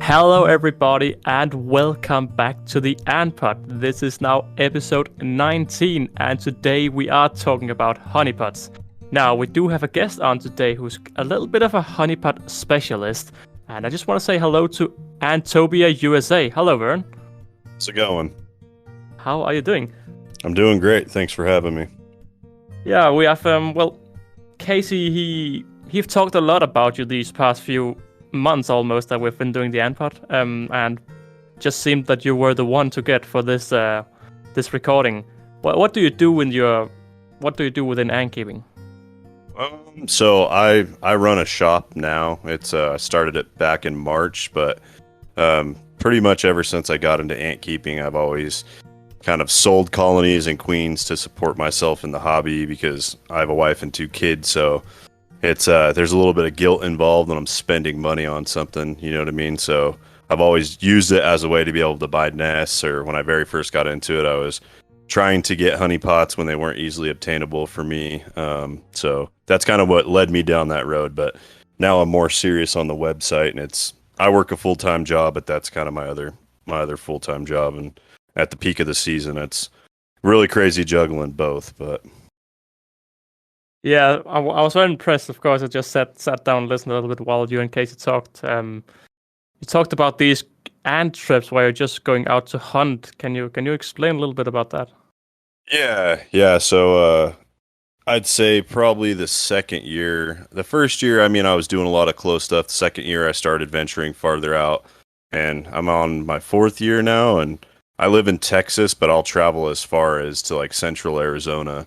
Hello, everybody, and welcome back to the Antopia. This is now episode 19, and today we are talking about honeypots. Now, we do have a guest on today who's a little bit of a honeypot specialist, and I just want to say hello to Antopia USA. Hello, Vern. How's it going? How are you doing? I'm doing great. Thanks for having me. Yeah, we have, Casey, he've talked a lot about you these past few months almost that we've been doing the Antopia, and just seemed that you were the one to get for this recording. What do you do within ant keeping? So I run a shop now. It's started it back in March, but pretty much ever since I got into ant keeping, I've always kind of sold colonies and queens to support myself in the hobby because I have a wife and 2 kids, so it's there's a little bit of guilt involved when I'm spending money on something, you know what I mean? So I've always used it as a way to be able to buy nests, or when I very first got into it, I was trying to get honey pots when they weren't easily obtainable for me. So that's kind of what led me down that road. But now I'm more serious on the website, and I work a full-time job, but that's kind of my other full-time job. And at the peak of the season, it's really crazy juggling both, but. Yeah, I was very impressed. Of course, I just sat down and listened a little bit while you and Casey talked. You talked about these ant trips where you're just going out to hunt. Can you explain a little bit about that? Yeah. So I'd say probably the second year. The first year, I mean, I was doing a lot of close stuff. The second year, I started venturing farther out, and I'm on my 4th year now. And I live in Texas, but I'll travel as far as to like central Arizona.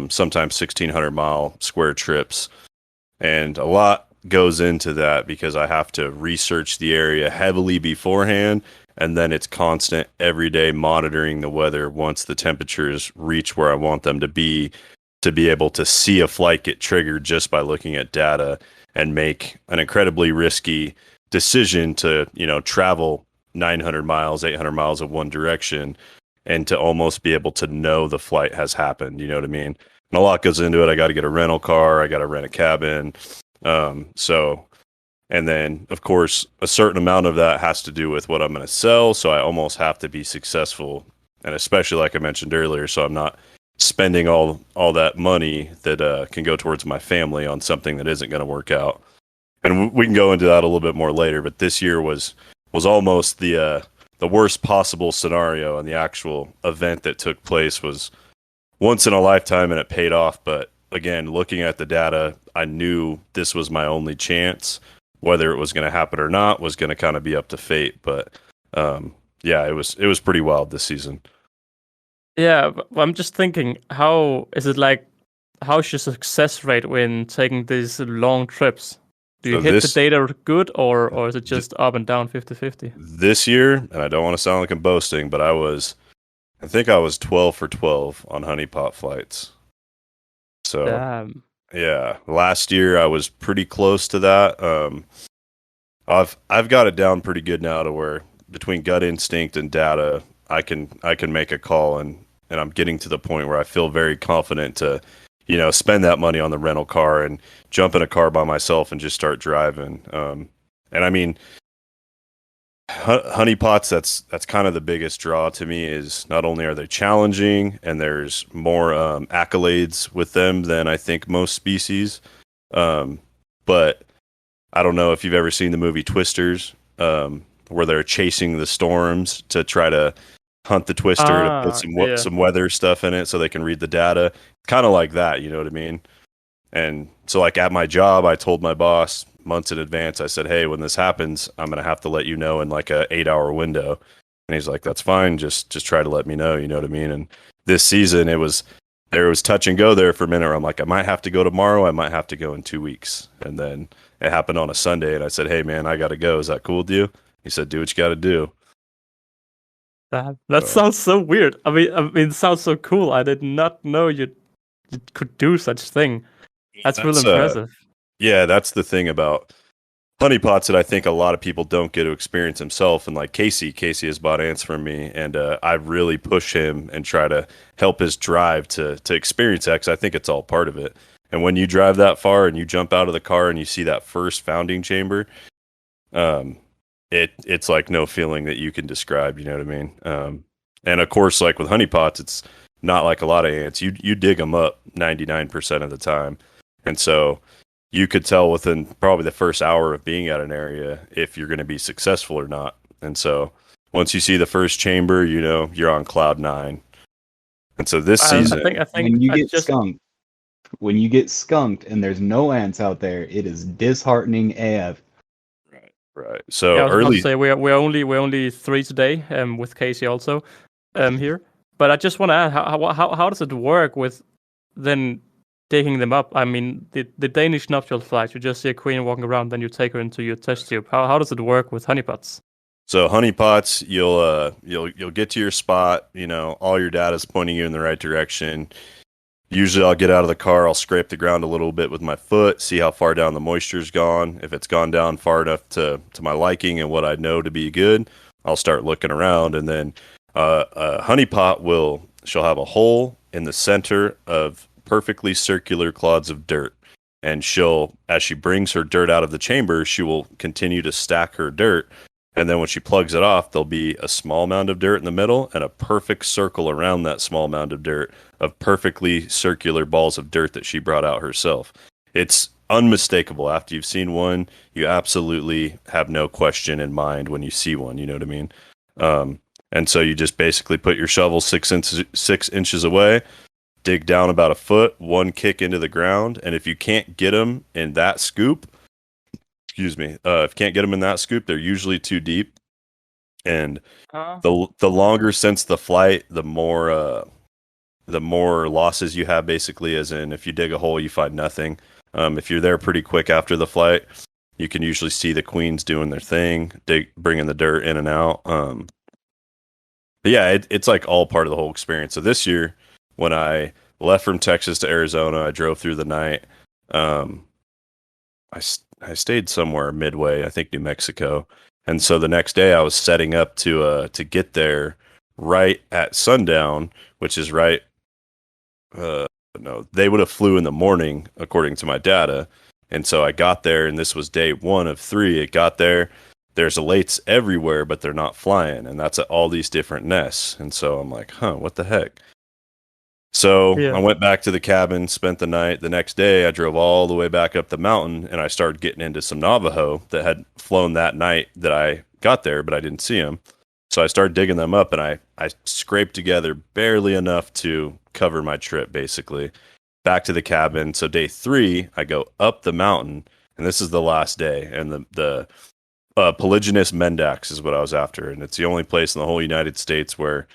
Sometimes 1,600-mile square trips, and a lot goes into that because I have to research the area heavily beforehand, and then it's constant everyday monitoring the weather once the temperatures reach where I want them to be able to see a flight get triggered just by looking at data and make an incredibly risky decision to, travel 900 miles, 800 miles of one direction, and to almost be able to know the flight has happened, you know what I mean? And a lot goes into it. I got to get a rental car. I got to rent a cabin. And then, of course, a certain amount of that has to do with what I'm going to sell. So I almost have to be successful. And especially like I mentioned earlier, so I'm not spending all that money that can go towards my family on something that isn't going to work out. And we can go into that a little bit more later. But this year was almost the worst possible scenario, and the actual event that took place was once in a lifetime, and it paid off. But again, looking at the data, I knew this was my only chance. Whether it was going to happen or not was going to kind of be up to fate. But yeah, it was pretty wild this season. Yeah, I'm just thinking, how's your success rate when taking these long trips? Do you hit the data good, or is it just up and down 50-50? This year, and I don't want to sound like I'm boasting, but I think I was 12 for 12 on honeypot flights. So, Damn. Yeah, last year I was pretty close to that. I've got it down pretty good now to where between gut instinct and data, I can make a call, and I'm getting to the point where I feel very confident to spend that money on the rental car and jump in a car by myself and just start driving. And I mean, honeypots, that's kind of the biggest draw to me, is not only are they challenging and there's more accolades with them than I think most species. But I don't know if you've ever seen the movie Twisters, where they're chasing the storms to try to hunt the twister to put some weather stuff in it so they can read the data. Kind of like that, you know what I mean? And so like at my job, I told my boss months in advance, I said, hey, when this happens, I'm going to have to let you know in like a 8-hour window. And he's like, that's fine. Just try to let me know. You know what I mean? And this season there was touch and go there for a minute where I'm like, I might have to go tomorrow. I might have to go in 2 weeks. And then it happened on a Sunday, and I said, hey man, I got to go. Is that cool with you? He said, do what you got to do. That sounds so weird. I mean, it sounds so cool. I did not know you could do such thing. That's really impressive. Yeah, that's the thing about honeypots that I think a lot of people don't get to experience himself. And like Casey has bought ants from me, and I really push him and try to help his drive to experience that, because I think it's all part of it. And when you drive that far and you jump out of the car and you see that first founding chamber, it's like no feeling that you can describe. You know what I mean? And of course, like with honeypots, it's not like a lot of ants. You dig them up 99% of the time, and so you could tell within probably the first hour of being at an area if you're going to be successful or not. And so once you see the first chamber, you know you're on cloud nine. And so this season, I think when you get skunked, when you get skunked and there's no ants out there, it is disheartening AF. Right. So yeah, I was about early. to say we're only 3 today, with Casey also, here. But I just want to ask, how does it work with then digging them up? I mean, the Danish nuptial flight, you just see a queen walking around, then you take her into your test tube. How does it work with honeypots? So honeypots, you'll get to your spot. You know, all your data's pointing you in the right direction. Usually, I'll get out of the car. I'll scrape the ground a little bit with my foot, see how far down the moisture's gone. If it's gone down far enough to my liking and what I know to be good, I'll start looking around. And then a honeypot she'll have a hole in the center of perfectly circular clods of dirt. And as she brings her dirt out of the chamber, she will continue to stack her dirt. And then when she plugs it off, there'll be a small mound of dirt in the middle and a perfect circle around that small mound of dirt of perfectly circular balls of dirt that she brought out herself. It's unmistakable. After you've seen one, you absolutely have no question in mind when you see one. You know what I mean? And so you just basically put your shovel 6 inches away, dig down about a foot, one kick into the ground, and if you can't get them in that scoop, if you can't get them in that scoop, they're usually too deep. And the longer since the flight, the more losses you have, basically, as in if you dig a hole, you find nothing. If you're there pretty quick after the flight, you can usually see the queens doing their thing, bringing the dirt in and out. But yeah, it's like all part of the whole experience. So this year, when I left from Texas to Arizona, I drove through the night. I stayed somewhere midway, I think New Mexico. And so the next day I was setting up to get there right at sundown, which is right. No, they would have flew in the morning according to my data. And so I got there, and this was day 1 of 3. It got there. There's elates everywhere, but they're not flying. And that's at all these different nests. And so I'm like, what the heck? So I went back to the cabin, spent the night. The next day, I drove all the way back up the mountain, and I started getting into some Navajo that had flown that night that I got there, but I didn't see them. So I started digging them up, and I scraped together barely enough to cover my trip, basically. Back to the cabin. So day 3, I go up the mountain, and this is the last day. And the polygynous mendax is what I was after, and it's the only place in the whole United States where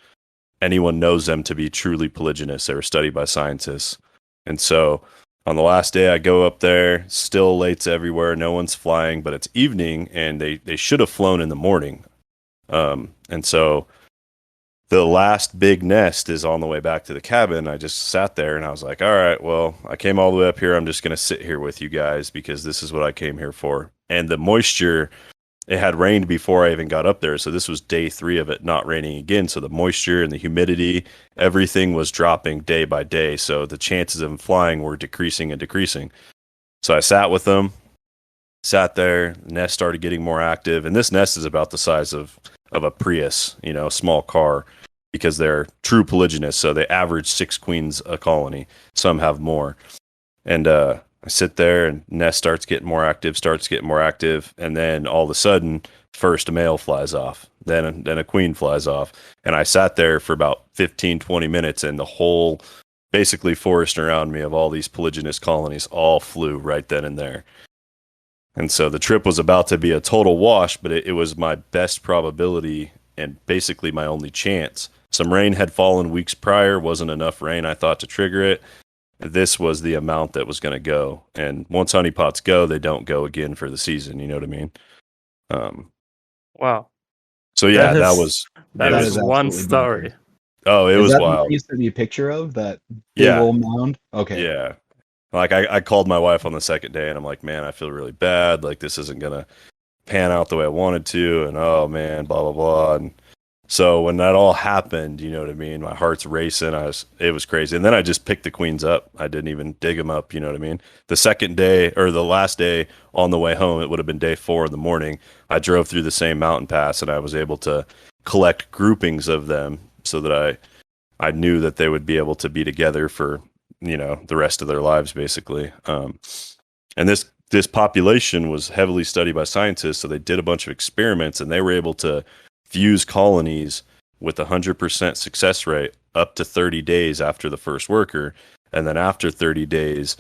anyone knows them to be truly polygynous. They were studied by scientists. And so on the last day, I go up there, still elates everywhere. No one's flying, but it's evening, and they should have flown in the morning. And so the last big nest is on the way back to the cabin. I just sat there, and I was like, all right, well, I came all the way up here. I'm just going to sit here with you guys because this is what I came here for. And the moisture, it had rained before I even got up there. So this was day 3 of it not raining again. So the moisture and the humidity, everything was dropping day by day. So the chances of them flying were decreasing and decreasing. So I sat with them, sat there, the nest started getting more active. And this nest is about the size of a Prius, a small car, because they're true polygynous. So they average 6 queens a colony. Some have more. And, I sit there, and nest starts getting more active, and then all of a sudden, first male flies off, then a queen flies off, and I sat there for about 15, 20 minutes, and the whole, basically, forest around me of all these polygynous colonies all flew right then and there. And so the trip was about to be a total wash, but it was my best probability and basically my only chance. Some rain had fallen weeks prior, wasn't enough rain, I thought, to trigger it. This was the amount that was going to go. And once honeypots go, they don't go again for the season. You know what I mean? Wow. So yeah, that was one story. Bonkers. Oh, it was wild. That used to be a picture of that big old mound. Okay. Yeah. Like I called my wife on the second day, and I'm like, man, I feel really bad. Like this isn't going to pan out the way I wanted to. And oh man, blah, blah, blah. And So when that all happened, you know what I mean? My heart's racing. It was crazy. And then I just picked the queens up. I didn't even dig them up. You know what I mean? The second day or the last day on the way home, it would have been day 4 in the morning. I drove through the same mountain pass and I was able to collect groupings of them so that I knew that they would be able to be together for, the rest of their lives, basically. And this population was heavily studied by scientists. So they did a bunch of experiments and they were able to fuse colonies with 100% success rate up to 30 days after the first worker. And then after 30 days,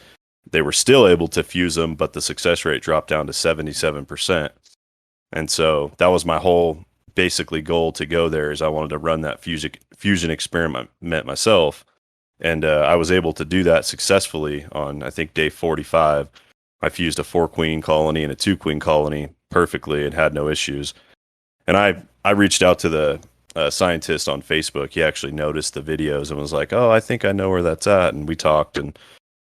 they were still able to fuse them, but the success rate dropped down to 77%. And so that was my whole basically goal to go there is I wanted to run that fusion experiment myself. And I was able to do that successfully on, I think, day 45. I fused a 4-queen colony and a 2-queen colony perfectly and had no issues. And I reached out to the scientist on Facebook. He actually noticed the videos and was like, "Oh, I think I know where that's at." And we talked, and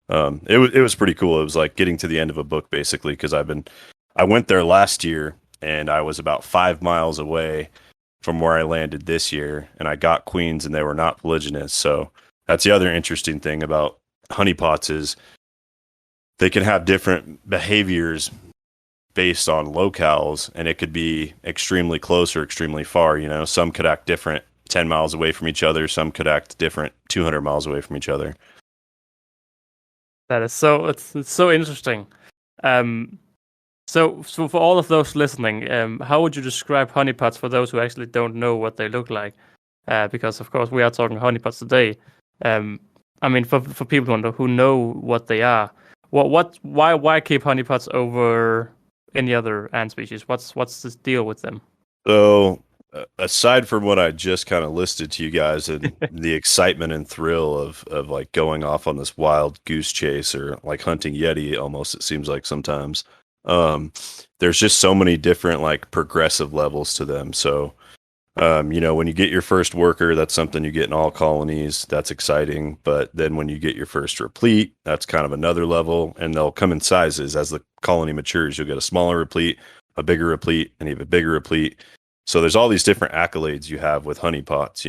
it was pretty cool. It was like getting to the end of a book, basically, because I went there last year, and I was about 5 miles away from where I landed this year, and I got queens, and they were not polygynous. So that's the other interesting thing about honeypots is they can have different behaviors based on locales, and it could be extremely close or extremely far. Some could act different 10 miles away from each other. Some could act different 200 miles away from each other. That is it's so interesting. So for all of those listening, how would you describe honeypots for those who actually don't know what they look like? Because of course we are talking honeypots today. I mean, for people who know what they are, why keep honeypots over any other ant species? What's the deal with them? So aside from what I just kind of listed to you guys and the excitement and thrill of like going off on this wild goose chase or like hunting yeti almost, it seems like sometimes, there's just so many different like progressive levels to them. So when you get your first worker, that's something you get in all colonies. That's exciting. But then when you get your first replete, that's kind of another level, and they'll come in sizes. As the colony matures, you'll get a smaller replete, a bigger replete, and even bigger replete. So there's all these different accolades you have with honeypots,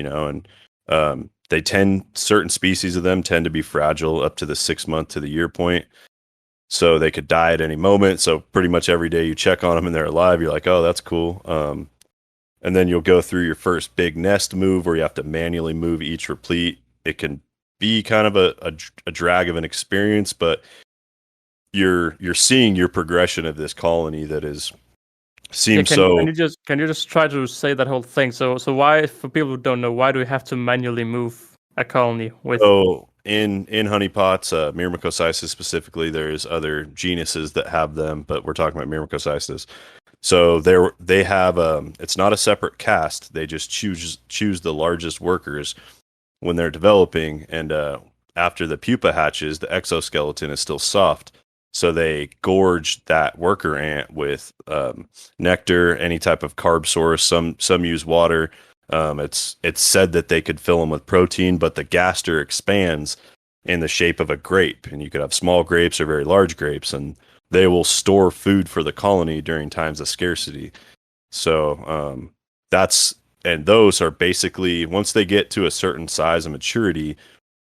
and certain species of them tend to be fragile up to the 6 month to the year point. So they could die at any moment. So pretty much every day you check on them and they're alive, you're like, oh, that's cool. And then you'll go through your first big nest move where you have to manually move each replete. It can be kind of a drag of an experience, but you're seeing your progression of this colony that seems so. Can you just try to say that whole thing? So why, for people who don't know, why do we have to manually move a colony with? So in honeypots, Myrmecocistus specifically, there's other genuses that have them, but we're talking about Myrmecocistus. So they have it's not a separate caste. They just choose the largest workers when they're developing, and after the pupa hatches, the exoskeleton is still soft. So they gorge that worker ant with nectar, any type of carb source. Some use water. It's said that they could fill them with protein, but the gaster expands in the shape of a grape, and you could have small grapes or very large grapes, and they will store food for the colony during times of scarcity. So those are basically, once they get to a certain size and maturity,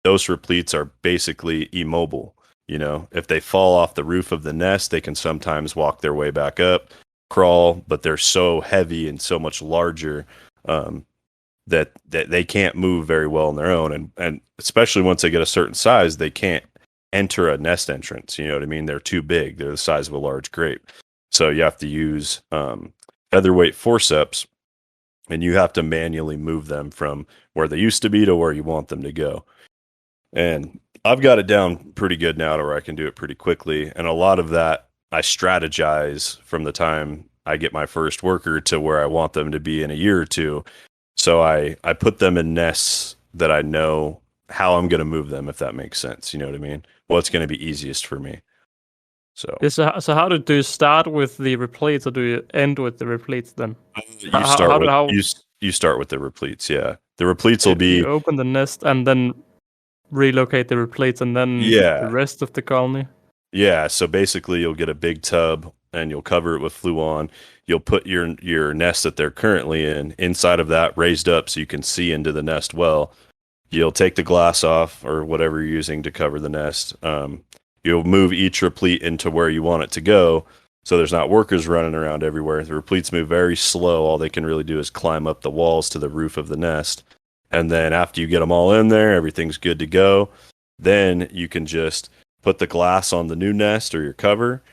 those repletes are basically immobile. If they fall off the roof of the nest, they can sometimes walk their way back up, crawl, but they're so heavy and so much larger that they can't move very well on their own. And especially once they get a certain size, they can't enter a nest entrance. You know what I mean? They're too big. They're the size of a large grape. So you have to use featherweight forceps, and you have to manually move them from where they used to be to where you want them to go. And I've got it down pretty good now to where I can do it pretty quickly. And a lot of that I strategize from the time I get my first worker to where I want them to be in a year or two. So I put them in nests that I know how I'm going to move them, if that makes sense. You know what I mean? What's going to be easiest for me. So how do you start with the repletes, or do you end with the repletes then? You start with the repletes, yeah. The repletes will be... You open the nest and then relocate the repletes and then the rest of the colony? Yeah, so basically you'll get a big tub and you'll cover it with Fluon. You'll put your nest that they're currently in inside of that, raised up so you can see into the nest well. You'll take the glass off or whatever you're using to cover the nest. You'll move each replete into where you want it to go, so there's not workers running around everywhere. The repletes move very slow. All they can really do is climb up the walls to the roof of the nest. And then after you get them all in there, everything's good to go. Then you can just put the glass on the new nest or your cover,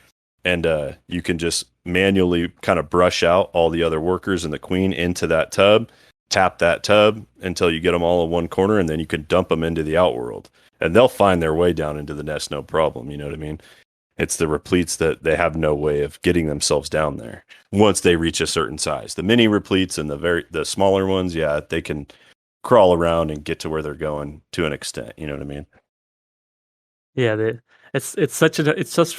and you can just manually kind of brush out all the other workers and the queen into that tub, tap that tub until you get them all in one corner, and then you can dump them into the outworld. And they'll find their way down into the nest, no problem. You know what I mean? It's the repletes that they have no way of getting themselves down there once they reach a certain size. The mini repletes and the smaller ones, yeah, they can crawl around and get to where they're going to an extent. You know what I mean? Yeah, it's just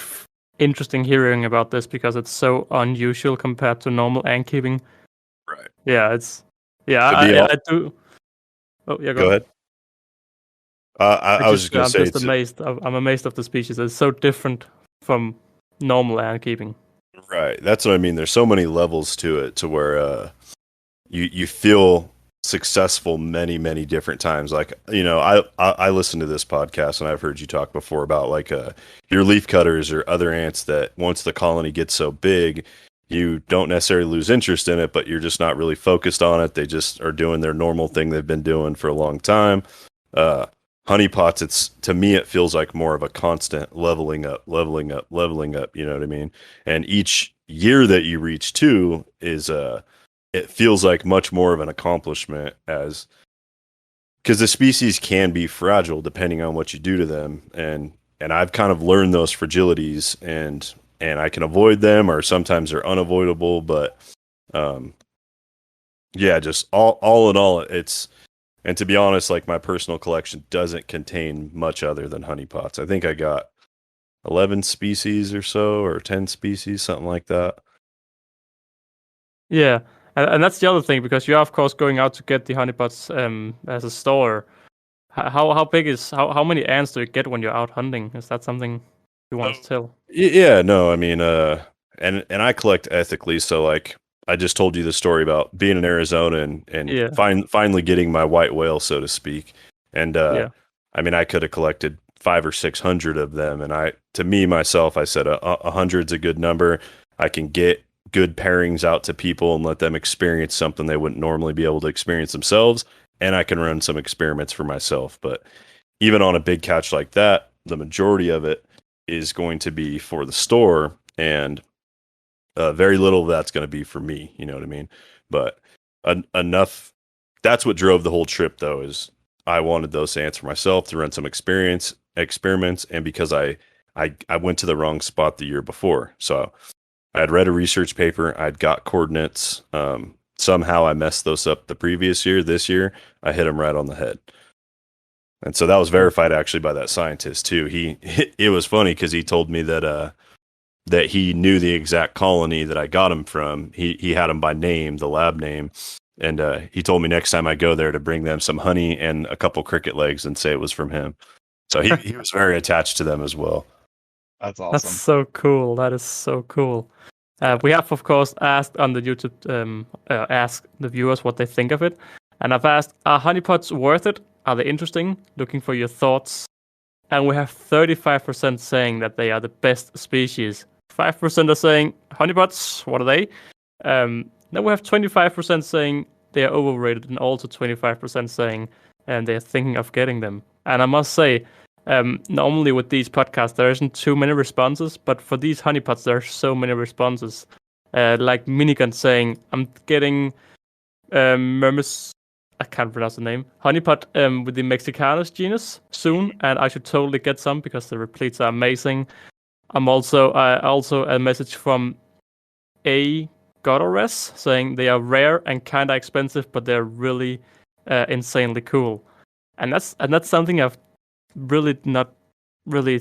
interesting hearing about this because it's so unusual compared to normal ant keeping. Right. Yeah, I do. Oh yeah, go ahead. I was just going to say, I'm just amazed. I'm amazed of the species. It's so different from normal ant keeping. Right. That's what I mean. There's so many levels to it to where you feel successful many, many different times. Like, you know, I listen to this podcast and I've heard you talk before about like your leaf cutters or other ants that once the colony gets so big, you don't necessarily lose interest in it, but you're just not really focused on it. They just are doing their normal thing they've been doing for a long time. Honeypots, to me, it feels like more of a constant leveling up. You know what I mean? And each year that you reach to is it feels like much more of an accomplishment, as because the species can be fragile depending on what you do to them, and I've kind of learned those fragilities, and I can avoid them, or sometimes they're unavoidable. But yeah, just all in all, it's. And to be honest, like my personal collection doesn't contain much other than honeypots. I think I got 11 species or so, or 10 species, something like that. Yeah, and that's the other thing, because you're of course going out to get the honeypots as a store. How big is how many ants do you get when you're out hunting? Is that something you want to tell? Yeah, no, I mean, and I collect ethically, so like. I just told you the story about being in Arizona and finally getting my white whale, so to speak. And I mean, I could have collected 500 or 600 of them, and to me myself, I said 100's a good number. I can get good pairings out to people and let them experience something they wouldn't normally be able to experience themselves, and I can run some experiments for myself. But even on a big catch like that, the majority of it is going to be for the store, and very little of that's going to be for me, you know what I mean? But enough. That's what drove the whole trip, though, is I wanted those ants for myself to run some experiments, and because I went to the wrong spot the year before. So I had read a research paper, I'd got coordinates. Somehow I messed those up the previous year. This year, I hit them right on the head. And so that was verified actually by that scientist too. It was funny because he told me that he knew the exact colony that I got him from. He had them by name, the lab name. And he told me next time I go there to bring them some honey and a couple cricket legs and say it was from him. So he was very attached to them as well. That's awesome. That's so cool. That is so cool. We have, of course, asked on the YouTube, ask the viewers what they think of it. And I've asked, are honeypots worth it? Are they interesting? Looking for your thoughts. And we have 35% saying that they are the best species. 5% are saying, honeypots, what are they? Then we have 25% saying they are overrated, and also 25% saying they're thinking of getting them. And I must say, normally with these podcasts, there isn't too many responses, but for these honeypots, there are so many responses. Like Minigun saying, I'm getting I can't pronounce the name. Honeypot with the Mexicanus genus soon, and I should totally get some because the repletes are amazing. I'm also a message from A Godores saying they are rare and kind of expensive, but they're really insanely cool. And that's something I've really not really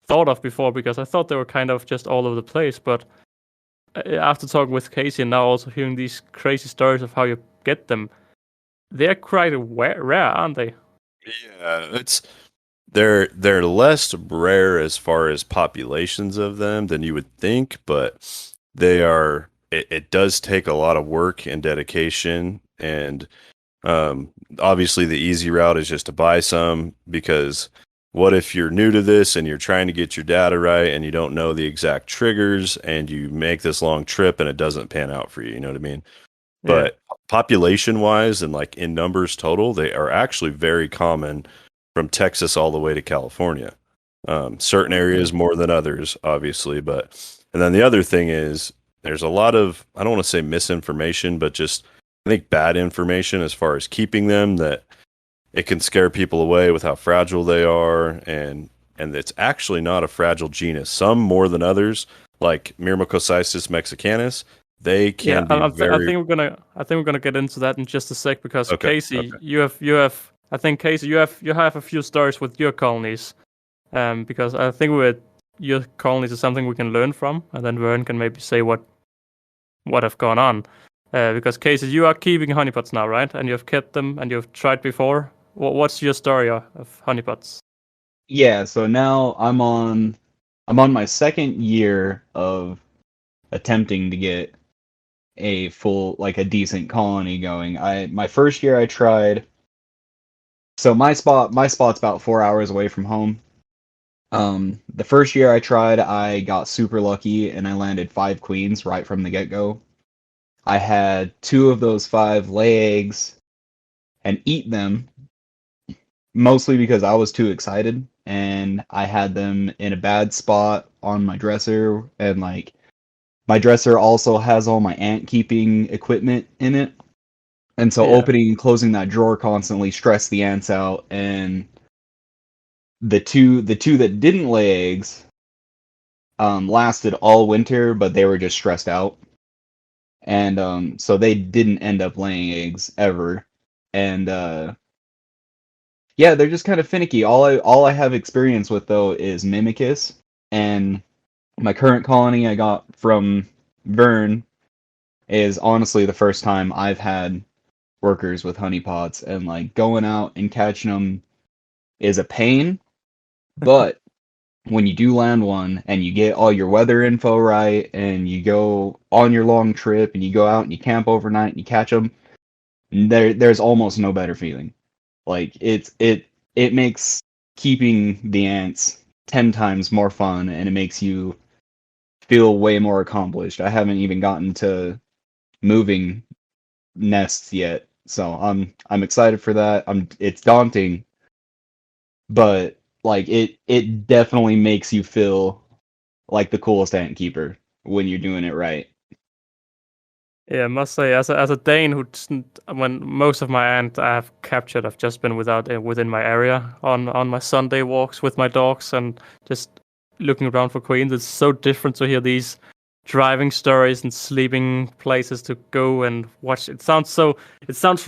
thought of before, because I thought they were kind of just all over the place. But after talking with Casey and now also hearing these crazy stories of how you get them, they're quite rare, aren't they? Yeah, They're less rare as far as populations of them than you would think, but they are. It does take a lot of work and dedication, and um, obviously the easy route is just to buy some because what if you're new to this and you're trying to get your data right and you don't know the exact triggers and you make this long trip and it doesn't pan out for you? You know what I mean? Yeah. But population wise and like in numbers total, they are actually very common from Texas all the way to California. Certain areas more than others, obviously, but and then the other thing is there's a lot of I don't want to say misinformation, but just I think bad information as far as keeping them that it can scare people away with how fragile they are and it's actually not a fragile genus. Some more than others, like Myrmecocystis mexicanus, they Yeah, can be I very think we're gonna get into that in just a sec because okay. Casey, Okay. you have I think Casey, you have a few stories with your colonies, because I think with your colonies is something we can learn from, and then Vern can maybe say what have gone on, because Casey, you are keeping honeypots now, right? And you've kept them and you've tried before. What's your story of honeypots? Yeah, so now I'm on my second year of attempting to get a full like a decent colony going. My first year I tried. So my spot's about 4 hours away from home. The first year I tried, I got super lucky and I landed 5 queens right from the get-go. I had 2 of those 5 lay eggs and eat them, mostly because I was too excited and I had them in a bad spot on my dresser, and like my dresser also has all my ant keeping equipment in it. And so Yeah, opening and closing that drawer constantly stressed the ants out, and the two that didn't lay eggs lasted all winter, but they were just stressed out. And so they didn't end up laying eggs ever. And yeah, they're just kind of finicky. All I have experience with though is Mimicus, and my current colony I got from Vern is honestly the first time I've had workers with honeypots, and like going out and catching them is a pain, but when you do land one and you get all your weather info right and you go on your long trip and you go out and you camp overnight and you catch them, there's almost no better feeling. Like it makes keeping the ants 10 times more fun, and it makes you feel way more accomplished. I haven't even gotten to moving nests yet, so I'm excited for that. It's daunting, but like it definitely makes you feel like the coolest ant keeper when you're doing it right. yeah. I must say, as a Dane when most of my ant I have captured, I've just been within my area on my Sunday walks with my dogs and just looking around for queens. It's so different to hear these driving stories and sleeping places to go and watch. It sounds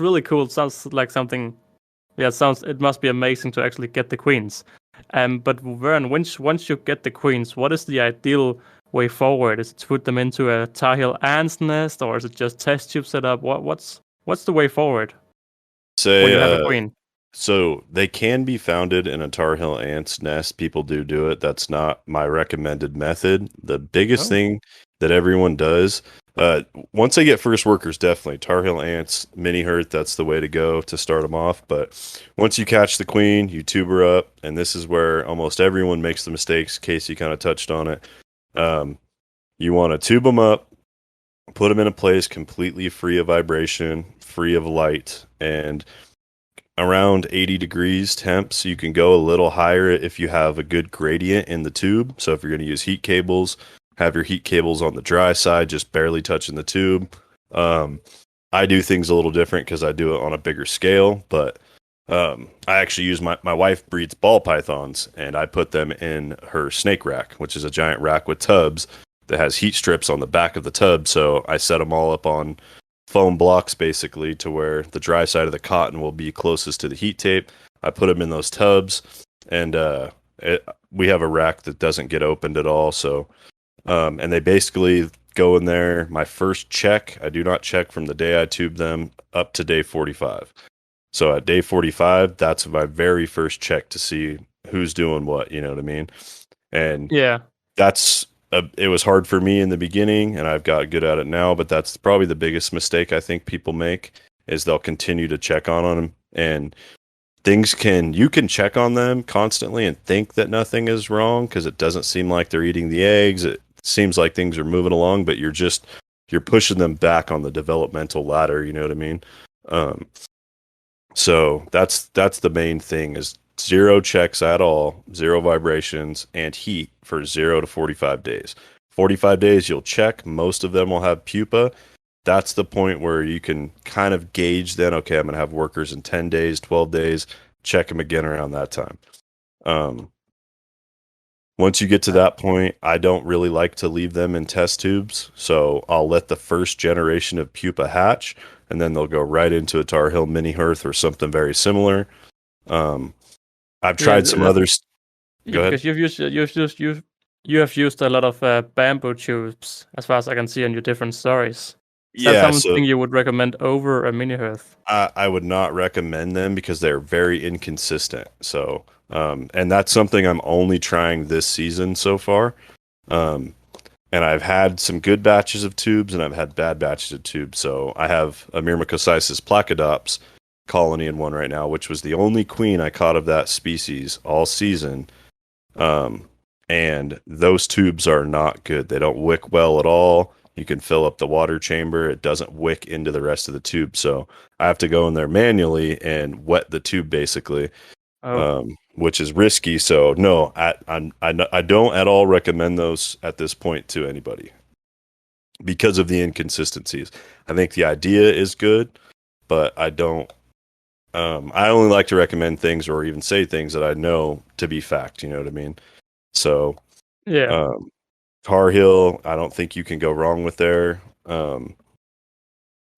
really cool. It sounds like something. Yeah, it must be amazing to actually get the queens. But Vern, once you get the queens, what is the ideal way forward? Is it to put them into a Tar Heel ant's nest, or is it just test tube setup? What's the way forward when Say you have a queen? so they can be founded in a Tar Heel ant's nest. People do it. That's not my recommended method. The biggest Oh, thing that everyone does, once they get first workers, definitely Tar Heel ants, mini hurt. That's the way to go to start them off. But once you catch the queen, you tube her up, and this is where almost everyone makes the mistakes. Casey kind of touched on it. Um, you want to tube them up, put them in a place completely free of vibration, free of light, and around 80 degrees temps. You can go a little higher if you have a good gradient in the tube. So if you're going to use heat cables, have your heat cables on the dry side, just barely touching the tube. I do things a little different because I do it on a bigger scale, but I actually use my wife breeds ball pythons, and I put them in her snake rack, which is a giant rack with tubs that has heat strips on the back of the tub. So I set them all up on foam blocks basically to where the dry side of the cotton will be closest to the heat tape. I put them in those tubs, and we have a rack that doesn't get opened at all. So, and they basically go in there. My first check, I do not check from the day I tube them up to day 45. So at day 45, that's my very first check to see who's doing what, you know what I mean? And Yeah. it was hard for me in the beginning, and I've got good at it now, but that's probably the biggest mistake I think people make is they'll continue to check on them, and you can check on them constantly and think that nothing is wrong because it doesn't seem like they're eating the eggs. It seems like things are moving along, but you're pushing them back on the developmental ladder, you know what I mean? So that's the main thing is 0 checks at all, 0 vibrations, and heat for 0 to 45 days. 45 days, you'll check. Most of them will have pupa. That's the point where you can kind of gauge then, okay, I'm going to have workers in 10 days, 12 days, check them again around that time. Once you get to that point, I don't really like to leave them in test tubes. So I'll let the first generation of pupa hatch, and then they'll go right into a Tar Heel mini hearth or something very similar. I've tried some others. Go ahead. Because you have used a lot of bamboo tubes, as far as I can see in your different stories. Is that something you would recommend over a mini hearth? I would not recommend them because they're very inconsistent. So, and that's something I'm only trying this season so far. And I've had some good batches of tubes and I've had bad batches of tubes. So I have a Myrmecocissus placodops colony in one right now, which was the only queen I caught of that species all season. And those tubes are not good. They don't wick well at all. You can fill up the water chamber. It doesn't wick into the rest of the tube. So I have to go in there manually and wet the tube basically, which is risky. So no, I don't at all recommend those at this point to anybody because of the inconsistencies. I think the idea is good, but I don't. I only like to recommend things or even say things that I know to be fact. You know what I mean? So yeah. Tar Heel, I don't think you can go wrong with there,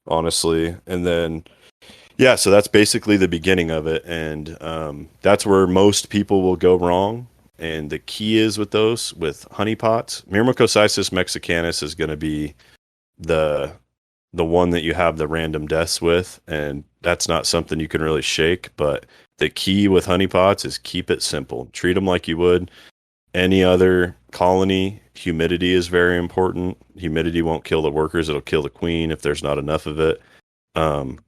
honestly. And then, yeah, so that's basically the beginning of it. And that's where most people will go wrong. And the key is with those, with honeypots, Myrmecocissus mexicanus is going to be the one that you have the random deaths with. And that's not something you can really shake. But the key with honeypots is keep it simple. Treat them like you would any other colony. Humidity is very important. Humidity won't kill the workers. It'll kill the queen if there's not enough of it. And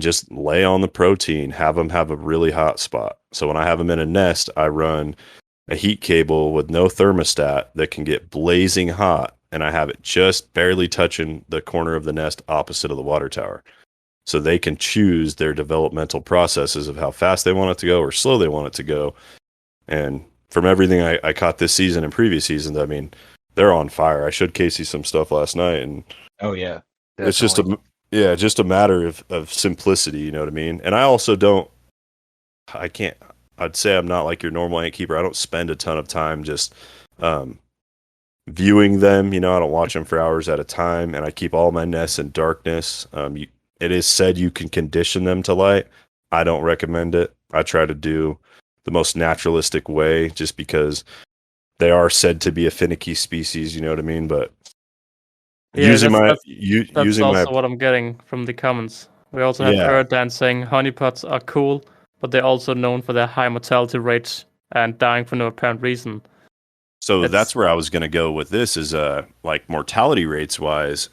just lay on the protein. Have them have a really hot spot. So when I have them in a nest, I run a heat cable with no thermostat that can get blazing hot. And I have it just barely touching the corner of the nest opposite of the water tower. So they can choose their developmental processes of how fast they want it to go or slow they want it to go. And from everything I caught this season and previous seasons, I mean, they're on fire. I showed Casey some stuff last night, and oh yeah, definitely. It's just a matter of simplicity. You know what I mean? And I also I'd say I'm not like your normal ant keeper. I don't spend a ton of time just viewing them. You know, I don't watch them for hours at a time, and I keep all my nests in darkness. It is said you can condition them to light. I don't recommend it. I try to do the most naturalistic way just because they are said to be a finicky species, you know what I mean? But yeah, that's also what I'm getting from the comments. We also have Erdan saying honeypots are cool, but they're also known for their high mortality rates and dying for no apparent reason. So that's where I was going to go with this is like mortality rates wise,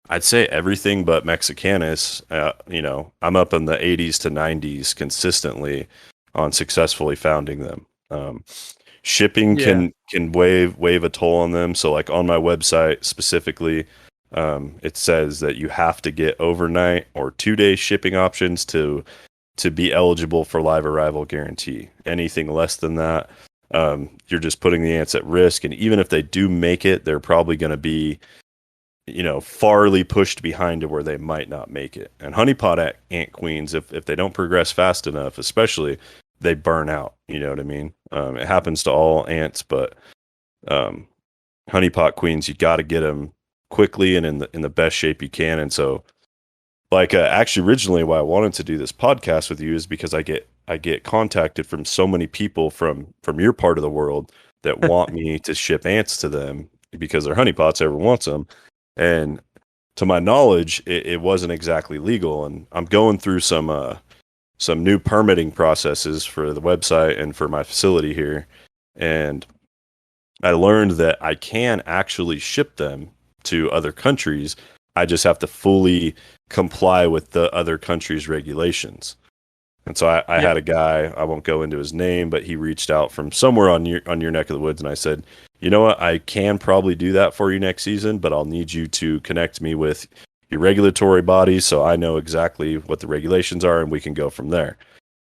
I'd say everything but Mexicanus, you know, I'm up in the 80s to 90s consistently on successfully founding them. Shipping can wave a toll on them. So like on my website specifically, it says that you have to get overnight or 2-day shipping options to be eligible for live arrival guarantee. Anything less than that, you're just putting the ants at risk. And even if they do make it, they're probably going to be, you know, farly pushed behind to where they might not make it. And honeypot ant queens, if they don't progress fast enough, especially, they burn out. You know what I mean? It happens to all ants, but honeypot queens, you got to get them quickly and in the best shape you can. And so, like, actually, originally, why I wanted to do this podcast with you is because I get contacted from so many people from your part of the world that want me to ship ants to them because their honeypots everyone wants them. And to my knowledge, it wasn't exactly legal. And I'm going through some some new permitting processes for the website and for my facility here, and I learned that I can actually ship them to other countries. I just have to fully comply with the other countries' regulations. And so I had a guy, I won't go into his name, but he reached out from somewhere on your neck of the woods, and I said, you know what, I can probably do that for you next season, but I'll need you to connect me with your regulatory bodies so I know exactly what the regulations are and we can go from there.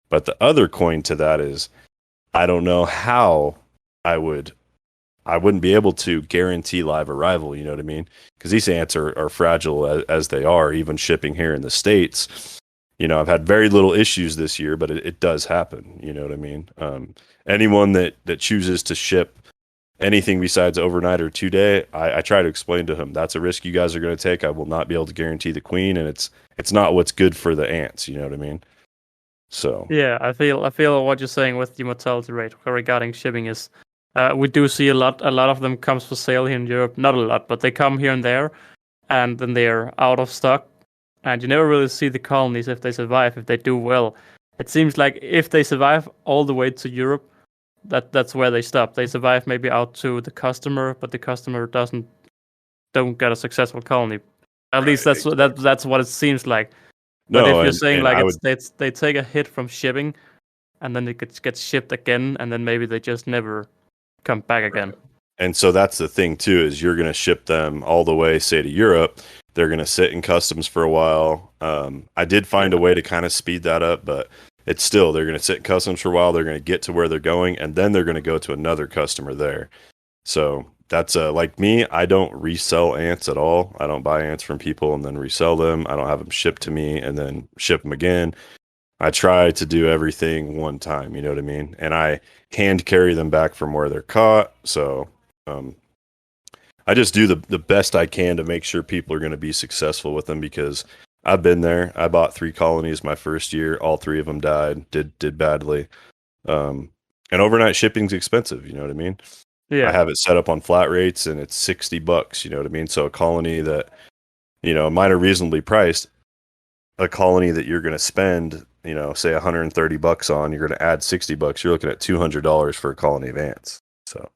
But the other coin to that is I don't know how I wouldn't be able to guarantee live arrival, you know what I mean? Because these ants are fragile as they are, even shipping here in the States. You know, I've had very little issues this year, but it does happen. You know what I mean? Anyone that chooses to ship anything besides overnight or 2-day, I try to explain to him that's a risk you guys are going to take. I will not be able to guarantee the queen, and it's not what's good for the ants. You know what I mean? So Yeah, I feel what you're saying with the mortality rate regarding shipping is we do see a lot of them comes for sale here in Europe. Not a lot, but they come here and there, and then they're out of stock. And you never really see the colonies if they survive, if they do well. It seems like if they survive all the way to Europe, that's where they stop. They survive maybe out to the customer, but the customer don't get a successful colony. At least that's what it seems like. But if you're saying like they take a hit from shipping, and then it gets shipped again, and then maybe they just never come back again. Right. And so that's the thing too, is you're going to ship them all the way, say, to Europe. They're going to sit in customs for a while. I did find a way to kind of speed that up, but it's still, they're going to sit in customs for a while. They're going to get to where they're going, and then they're going to go to another customer there. So that's like me, I don't resell ants at all. I don't buy ants from people and then resell them. I don't have them shipped to me and then ship them again. I try to do everything one time, you know what I mean? And I hand carry them back from where they're caught. So I just do the best I can to make sure people are going to be successful with them, because I've been there. I bought 3 colonies my first year. All 3 of them died, did badly. And overnight shipping's expensive, you know what I mean? Yeah. I have it set up on flat rates and it's $60, you know what I mean? So a colony that, you know, mine are reasonably priced. A colony that you're going to spend, you know, say $130 on, you're going to add $60. You're looking at $200 for a colony of ants. So.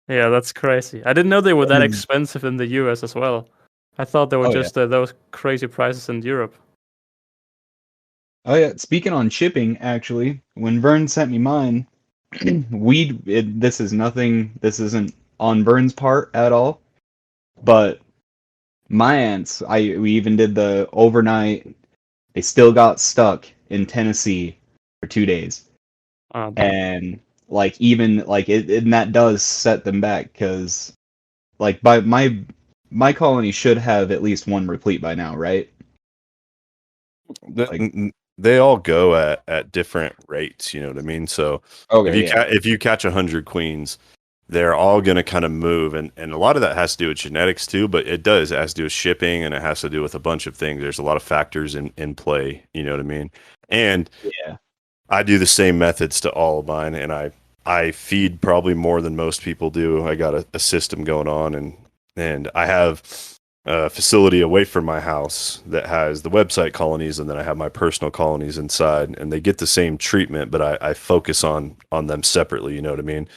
Yeah, that's crazy. I didn't know they were that expensive in the US as well. I thought they were those crazy prices in Europe. Oh yeah, speaking on shipping, actually, when Vern sent me mine, this isn't on Vern's part at all, but my ants, we even did the overnight, they still got stuck in Tennessee for 2 days. And like even like it, and that does set them back, because like by my colony should have at least one replete by now, right? They all go at different rates, you know what I mean? So if you catch 100 queens, they're all going to kind of move, and a lot of that has to do with genetics too, but it has to do with shipping, and it has to do with a bunch of things. There's a lot of factors in play, you know what I mean? And I do the same methods to all of mine, and I feed probably more than most people do. I got a system going on, and I have a facility away from my house that has the website colonies, and then I have my personal colonies inside, and they get the same treatment, but I focus on them separately, you know what I mean?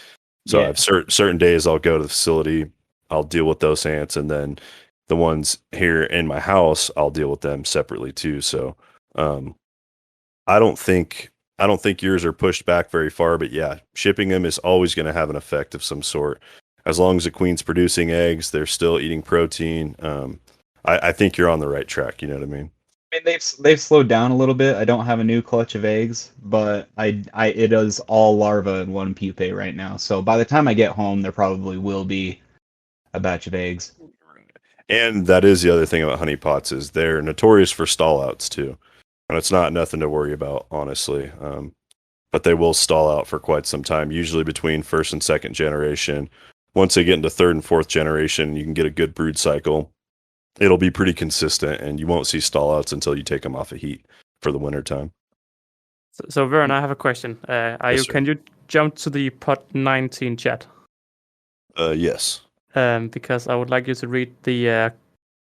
So I have certain days I'll go to the facility, I'll deal with those ants, and then the ones here in my house, I'll deal with them separately too. So I don't think yours are pushed back very far, but yeah, shipping them is always going to have an effect of some sort. As long as the queen's producing eggs, they're still eating protein. I think you're on the right track. You know what I mean? I mean, they've slowed down a little bit. I don't have a new clutch of eggs, but it is all larva and one pupae right now. So by the time I get home, there probably will be a batch of eggs. And that is the other thing about honeypots, is they're notorious for stall outs too. And it's not nothing to worry about, honestly. But they will stall out for quite some time, usually between first and second generation. Once they get into third and fourth generation, you can get a good brood cycle. It'll be pretty consistent, and you won't see stall outs until you take them off of heat for the winter time. So Vern, I have a question. Can you jump to the pot 19 chat? Yes. Because I would like you to read the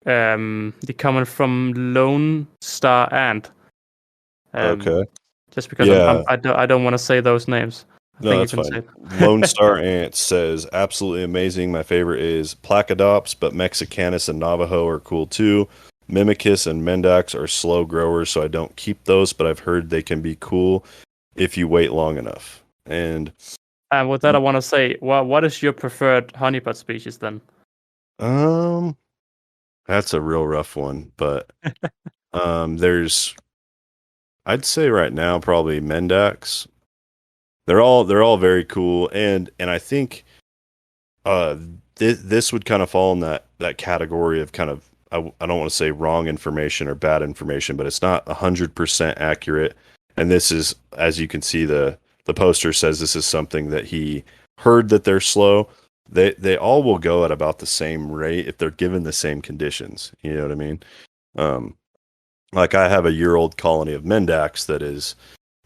comment from Lone Star Ant. Okay. Just because Yeah. I don't want to say those names. I No, think you that's can say fine. it. Lone Star Ant says absolutely amazing. My favorite is Placodops, but Mexicanus and Navajo are cool too. Mimicus and Mendax are slow growers, so I don't keep those, but I've heard they can be cool if you wait long enough. And And with that, I want to say, what is your preferred honeypot species then? um that's a real rough one, but there's I'd say right now probably Mendax. They're all very cool, and I think uh this would kind of fall in that category of kind of I don't want to say wrong information or bad information, but it's not 100% accurate. And this is, as you can see, the poster says this is something that he heard that they're slow. They all will go at about the same rate if they're given the same conditions. You know what I mean? Um, like I have a year-old colony of Mendax that is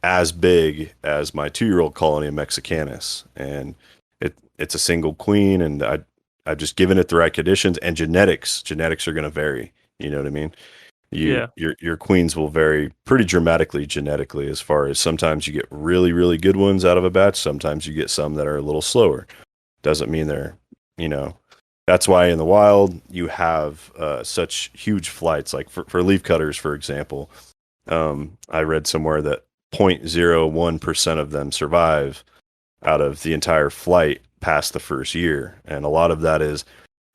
as big as my 2-year-old colony of Mexicanus, and it's a single queen, and I've just given it the right conditions. And genetics are going to vary. You know what I mean? Yeah. Your queens will vary pretty dramatically genetically, as far as sometimes you get really really good ones out of a batch, sometimes you get some that are a little slower. Doesn't mean they're, you know, that's why in the wild you have such huge flights, like for leaf cutters, for example. I read somewhere that 0.01% of them survive out of the entire flight past the first year. And a lot of that is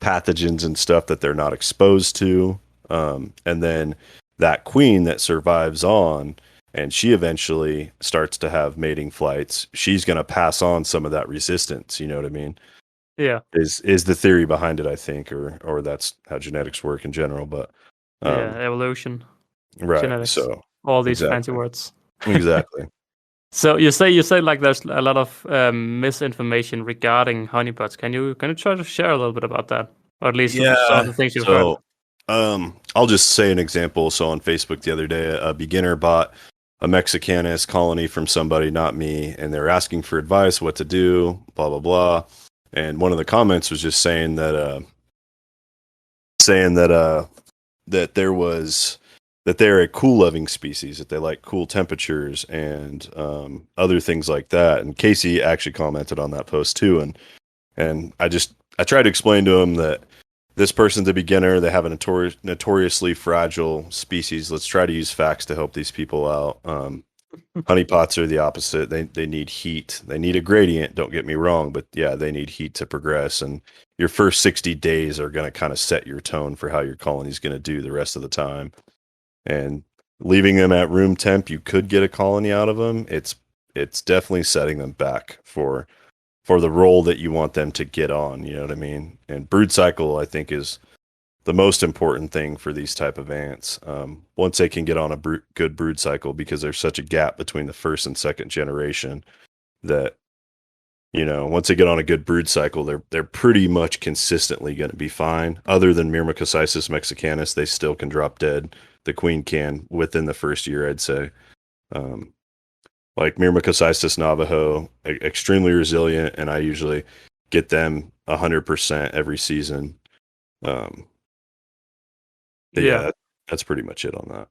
pathogens and stuff that they're not exposed to. And then that queen that survives on, and she eventually starts to have mating flights, she's going to pass on some of that resistance. You know what I mean? Yeah. Is the theory behind it, I think, or that's how genetics work in general. But Yeah. Evolution, right, genetics, so all these fancy exactly, words. exactly. So you say like there's a lot of misinformation regarding honeypots. Can you try to share a little bit about that, or at least some of Yeah. the things you've heard? So, I'll just say an example. So on Facebook the other day, a beginner bought a Mexicanus colony from somebody, not me, and they're asking for advice, what to do, blah blah blah. And one of the comments was just saying that there was that they're a cool loving species, that they like cool temperatures and other things like that. And Casey actually commented on that post too, and I tried to explain to him that this person's a beginner. They have a notoriously fragile species. Let's try to use facts to help these people out. Honeypots are the opposite. They need heat. They need a gradient. Don't get me wrong, but yeah, they need heat to progress. And your first 60 days are going to kind of set your tone for how your colony is going to do the rest of the time. And leaving them at room temp, you could get a colony out of them. It's definitely setting them back for the role that you want them to get on. You know what I mean? And brood cycle, I think, is the most important thing for these type of ants. Once they can get on a good brood cycle, because there's such a gap between the first and second generation, that, you know, once they get on a good brood cycle, they're pretty much consistently going to be fine. Other than Myrmecocysis mexicanus, they still can drop dead. The queen can within the first year, I'd say. Like Myrmecocysis Navajo, extremely resilient, and I usually get them 100% every season. Yeah, that's pretty much it on that.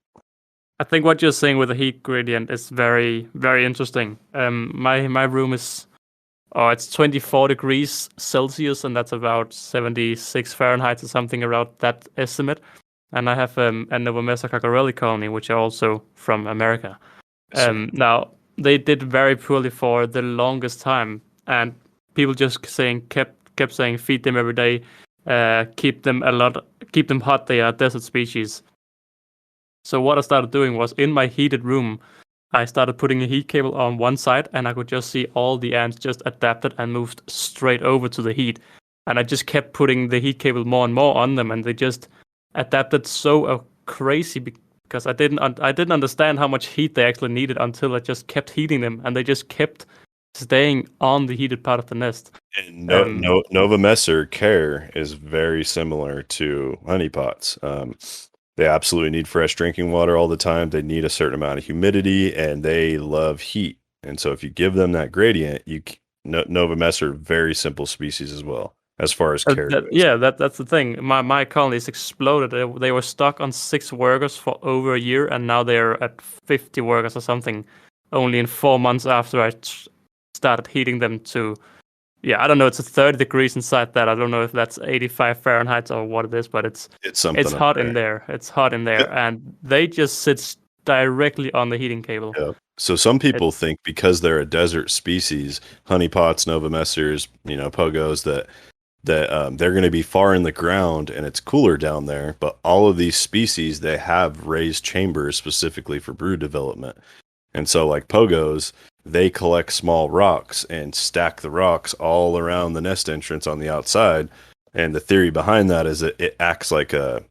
I think what you're saying with the heat gradient is very, very interesting. My room is, it's 24 degrees Celsius, and that's about 76 Fahrenheit or something around that estimate. And I have a Novomessa coccarelli colony, which are also from America. Now they did very poorly for the longest time, and people just kept saying feed them every day, keep them hot. They are desert species. So what I started doing was, in my heated room, I started putting a heat cable on one side, and I could just see all the ants just adapted and moved straight over to the heat. And I just kept putting the heat cable more and more on them, and they just adapted so crazy, because I didn't understand how much heat they actually needed until I just kept heating them, and they just kept staying on the heated part of the nest. And Novomessa care is very similar to honeypots. They absolutely need fresh drinking water all the time. They need a certain amount of humidity, and they love heat. And so if you give them that gradient, Novomessa are very simple species as well. as far as care goes. Yeah, that's the thing. My colonies exploded. They were stuck on 6 workers for over a year, and now they're at 50 workers or something. Only in 4 months after I started heating them to, yeah, I don't know. It's 30 degrees inside that. I don't know if that's 85 Fahrenheit or what it is, but it's something. It's hot in there. It's hot in there, and they just sit directly on the heating cable. Yeah. So some people think because they're a desert species, honeypots, novomessers, pogos, that they're going to be far in the ground and it's cooler down there. But all of these species, they have raised chambers specifically for brood development. And so like pogos, they collect small rocks and stack the rocks all around the nest entrance on the outside. And the theory behind that is that it acts like a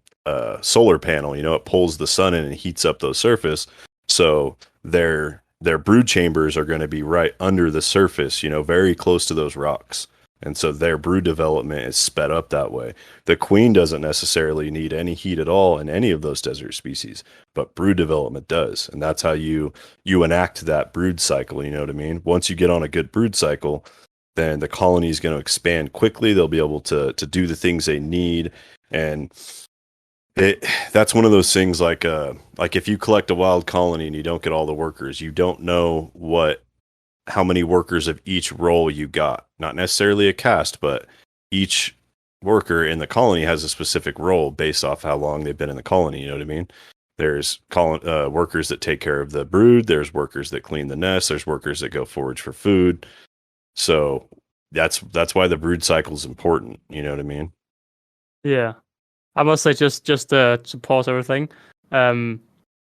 solar panel. It pulls the sun in and heats up those surface. So their brood chambers are going to be right under the surface, very close to those rocks. And so their brood development is sped up that way. The queen doesn't necessarily need any heat at all in any of those desert species, but brood development does. And that's how you enact that brood cycle, you know what I mean? Once you get on a good brood cycle, then the colony is going to expand quickly. They'll be able to do the things they need. And that's one of those things like if you collect a wild colony and you don't get all the workers, you don't know how many workers of each role you got. Not necessarily a caste, but each worker in the colony has a specific role based off how long they've been in the colony. You know what I mean? There's workers that take care of the brood. There's workers that clean the nest. There's workers that go forage for food. So that's why the brood cycle is important. You know what I mean? Yeah. I must say, just to pause everything, I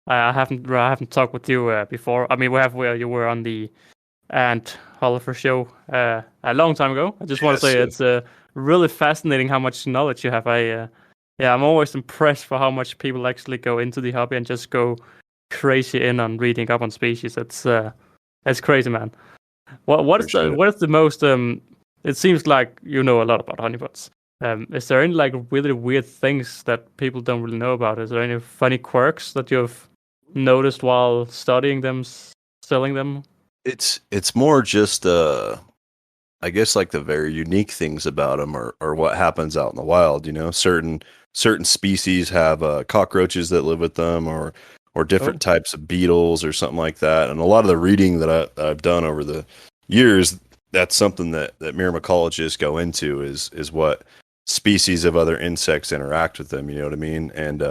haven't talked with you before. I mean, you were on the Ant Hollifer show a long time ago. I just want to say it's really fascinating how much knowledge you have. I'm always impressed for how much people actually go into the hobby and just go crazy in on reading up on species. It's crazy, man. What is the most it seems like you know a lot about honeypots. Is there any like really weird things that people don't really know about? Is there any funny quirks that you've noticed while studying them, selling them? It's more just I guess like the very unique things about them or what happens out in the wild. Certain species have cockroaches that live with them or different types of beetles or something like that. And a lot of the reading that I've done over the years, that's something that myrmecologists go into is what species of other insects interact with them. You know what I mean? And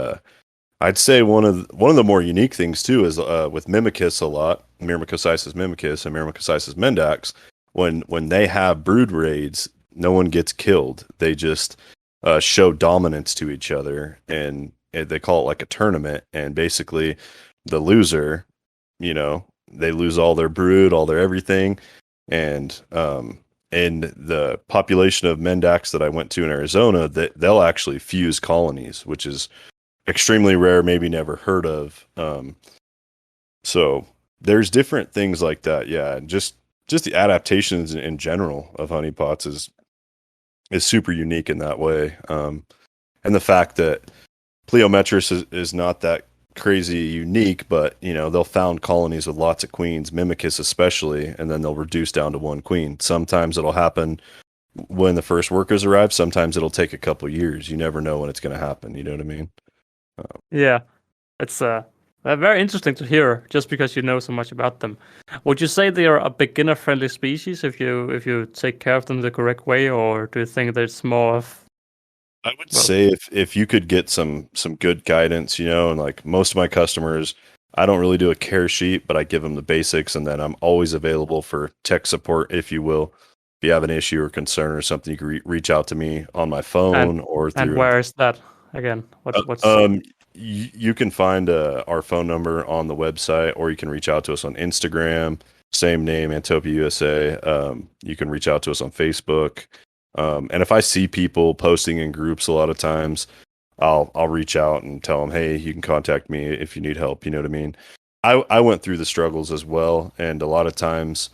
I'd say one of the more unique things too is with Mimicus a lot, Myrmecocissus mimicus and Myrmecocissus mendax. When they have brood raids, no one gets killed. They just show dominance to each other, and they call it like a tournament. And basically, the loser, they lose all their brood, all their everything, and in the population of mendax that I went to in Arizona, they'll actually fuse colonies, which is extremely rare, maybe never heard of. So there's different things like that. Yeah. And just the adaptations in general of honeypots is super unique in that way. And the fact that Pleometris is not that crazy unique, but they'll found colonies with lots of queens, Mimicus especially, and then they'll reduce down to one queen. Sometimes it'll happen when the first workers arrive. Sometimes it'll take a couple years. You never know when it's going to happen. You know what I mean? Yeah, it's very interesting to hear, just because you know so much about them. Would you say they are a beginner-friendly species if you take care of them the correct way, or do you think there's more of? I would say if you could get some good guidance, and like most of my customers, I don't really do a care sheet, but I give them the basics, and then I'm always available for tech support, if you will. If you have an issue or concern or something, you can reach out to me on my phone or through. And where is that again? What's you can find our phone number on the website, or you can reach out to us on Instagram. Same name, Antopia USA. You can reach out to us on Facebook. And if I see people posting in groups, a lot of times I'll reach out and tell them, hey, you can contact me if you need help. You know what I mean? I went through the struggles as well. And a lot of times,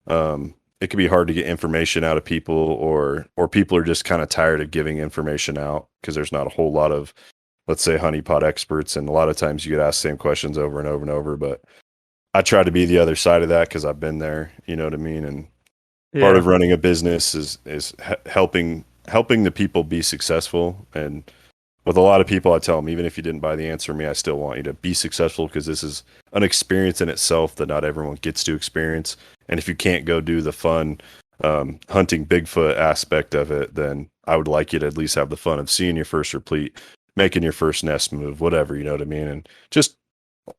it can be hard to get information out of people, or people are just kind of tired of giving information out because there's not a whole lot of, let's say, honeypot experts. And a lot of times you get asked the same questions over and over and over, but I try to be the other side of that because I've been there, you know what I mean? And part of running a business is helping helping the people be successful. And with a lot of people, I tell them, even if you didn't buy the answer me, I still want you to be successful because this is an experience in itself that not everyone gets to experience. And if you can't go do the fun hunting Bigfoot aspect of it, then I would like you to at least have the fun of seeing your first replete, making your first nest move, whatever, you know what I mean? And just,